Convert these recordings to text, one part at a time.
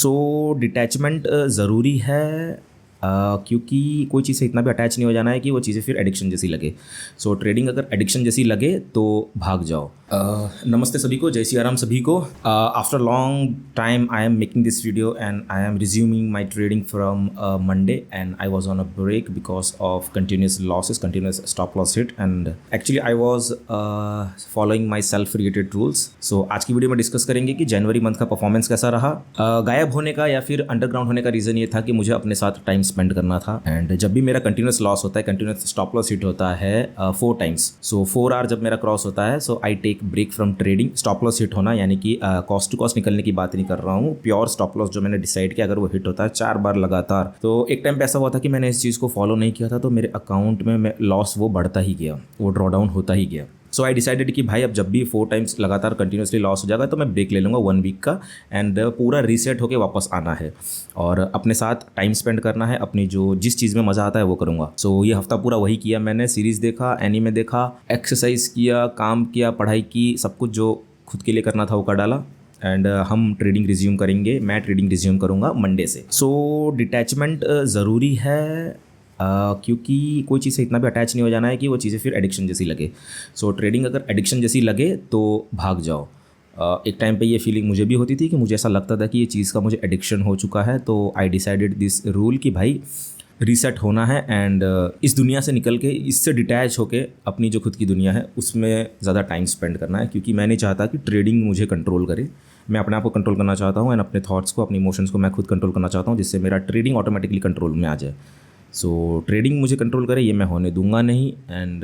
सो detachment ज़रूरी है क्योंकि कोई चीज़ से इतना भी अटैच नहीं हो जाना है कि वो चीज़ें फिर एडिक्शन जैसी लगे। सो ट्रेडिंग अगर एडिक्शन जैसी लगे तो भाग जाओ। नमस्ते सभी को, जय सिया राम सभी को। After long time I am making this video and I am resuming my trading from Monday and I was on a break because of continuous losses, continuous stop loss hit and actually I was following my self related rules. So आज की video में discuss करेंगे कि जनवरी month का performance कैसा रहा। गायब होने का या फिर अंडरग्राउंड होने का रीज़न ये था कि मुझे अपने साथ टाइम स्पेंड करना था। एंड जब भी मेरा कंटिन्यूस लॉस होता है, कंटिन्यूस स्टॉप लॉस हिट होता है 4 टाइम्स, सो 4 आवर जब मेरा क्रॉस होता है, so I take break from trading. Stop loss hit होना यानी कि कॉस्ट टू कॉस्ट निकलने की बात नहीं कर रहा हूँ, प्योर स्टॉप लॉस जो मैंने डिसाइड किया, अगर वो हिट होता है 4 बार लगातार, तो एक टाइम पे ऐसा हुआ था कि मैंने इस चीज़ को फॉलो नहीं किया था, तो मेरे अकाउंट में लॉस वो बढ़ता ही गया, वो ड्रॉ डाउन होता ही गया। सो आई डिसाइडेड कि भाई अब जब भी 4 टाइम्स लगातार कंटिन्यूसली लॉस हो जाएगा तो मैं ब्रेक ले लूँगा 1 वीक का एंड पूरा रीसेट होके वापस आना है और अपने साथ टाइम स्पेंड करना है, अपनी जो जिस चीज़ में मज़ा आता है वो करूँगा। सो ये हफ्ता पूरा वही किया मैंने, सीरीज़ देखा, एनीमे देखा, एक्सरसाइज किया, काम किया, पढ़ाई की, सब कुछ जो खुद के लिए करना था वो कर डाला एंड हम ट्रेडिंग रिज्यूम करेंगे। मैं ट्रेडिंग रिज्यूम करूँगा मंडे से। सो डिटैचमेंट ज़रूरी है क्योंकि कोई चीज़ से इतना भी अटैच नहीं हो जाना है कि वो चीज़ें फिर एडिक्शन जैसी लगे। सो ट्रेडिंग अगर एडिक्शन जैसी लगे तो भाग जाओ। एक टाइम पे ये फीलिंग मुझे भी होती थी कि मुझे ऐसा लगता था कि ये चीज़ का मुझे एडिक्शन हो चुका है, तो आई डिसाइडेड दिस रूल कि भाई रीसेट होना है एंड इस दुनिया से निकल के, इससे डिटैच होके अपनी जो खुद की दुनिया है उसमें ज़्यादा टाइम स्पेंड करना है। क्योंकि मैं नहीं चाहता कि ट्रेडिंग मुझे कंट्रोल करे, मैं अपने आप को कंट्रोल करना चाहता हूँ एंड अपने थॉट्स को, अपने इमोशंस को मैं खुद कंट्रोल करना चाहता हूँ, जिससे मेरा ट्रेडिंग ऑटोमेटिकली कंट्रोल में आ जाए। सो ट्रेडिंग मुझे कंट्रोल करे ये मैं होने दूंगा नहीं एंड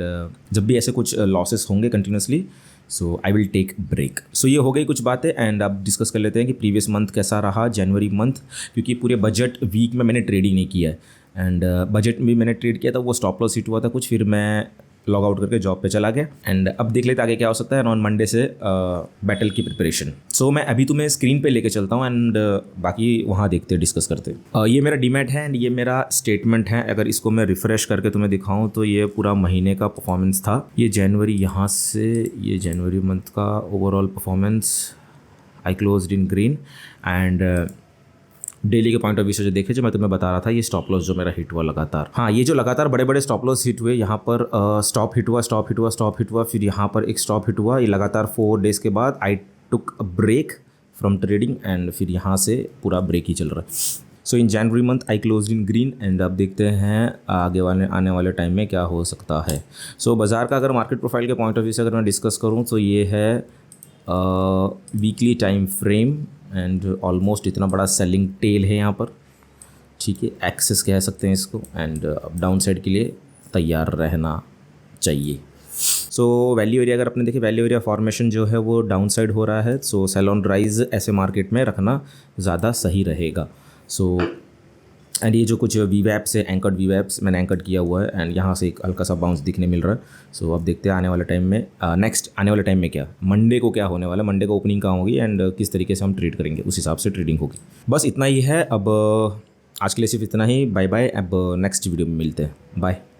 जब भी ऐसे कुछ लॉसेस होंगे continuously, so I will take break. So ये हो गई कुछ बातें एंड अब डिस्कस कर लेते हैं कि प्रीवियस मंथ कैसा रहा, जनवरी मंथ। क्योंकि पूरे बजट वीक में मैंने ट्रेडिंग नहीं किया है एंड बजट में भी मैंने ट्रेड किया था, वो स्टॉप लॉस हिट हुआ था कुछ, फिर मैं लॉग आउट करके जॉब पे चला गया एंड अब देख लेते आगे क्या हो सकता है। ऑन मंडे से बैटल की प्रिपरेशन। सो मैं अभी तुम्हें स्क्रीन पे लेके चलता हूँ एंड बाकी वहाँ देखते डिस्कस करते। ये मेरा डीमैट है एंड ये मेरा स्टेटमेंट है। अगर इसको मैं रिफ्रेश करके तुम्हें दिखाऊँ तो ये पूरा महीने का परफॉर्मेंस था। ये जनवरी, यहाँ से ये जनवरी मंथ का overall performance, I closed in green and daily के पॉइंट ऑफ व्यू से जो देखे, जो मैं तुम्हें बता रहा था, ये स्टॉप लॉस जो मेरा हिट हुआ लगातार। हाँ, ये जो लगातार बड़े बड़े स्टॉप लॉस हिट हुए, यहाँ पर स्टॉप हिट हुआ, स्टॉप हिट हुआ, स्टॉप हिट हुआ, फिर यहाँ पर एक स्टॉप हिट हुआ, ये लगातार 4 डेज़ के बाद I took a break from trading and फिर यहाँ से पूरा ब्रेक ही चल रहा है। So in January month I close in green and अब देखते हैं आगे आने वाले टाइम में क्या हो सकता है। सो बाज़ार का अगर मार्केट प्रोफाइल के पॉइंट ऑफ व्यू से अगर मैं डिस्कस करूँ तो ये है weekly time frame and almost इतना बड़ा सेलिंग टेल है यहाँ पर, ठीक है, एक्सेस कह सकते हैं इसको एंड डाउन साइड के लिए तैयार रहना चाहिए। सो वैल्यू एरिया अगर अपने देखें, वैल्यू एरिया फॉर्मेशन जो है वो डाउन साइड हो रहा है। सो सेल ऑन राइज ऐसे मार्केट में रखना ज़्यादा सही रहेगा। सो एंड ये जो कुछ वीवैप्स है, एंकर्ड वीवैप्स मैंने एंकर्ड किया हुआ है एंड यहाँ से एक हल्का सा बाउंस दिखने मिल रहा है। सो अब देखते हैं आने वाले टाइम में, नेक्स्ट आने वाले टाइम में क्या, मंडे को क्या होने वाला है, मंडे को ओपनिंग कहाँ होगी एंड किस तरीके से हम ट्रेड करेंगे, उस हिसाब से ट्रेडिंग होगी। बस इतना ही है अब, आज के लिए सिर्फ इतना ही। बाय बाय, अब नेक्स्ट वीडियो में मिलते हैं, बाय।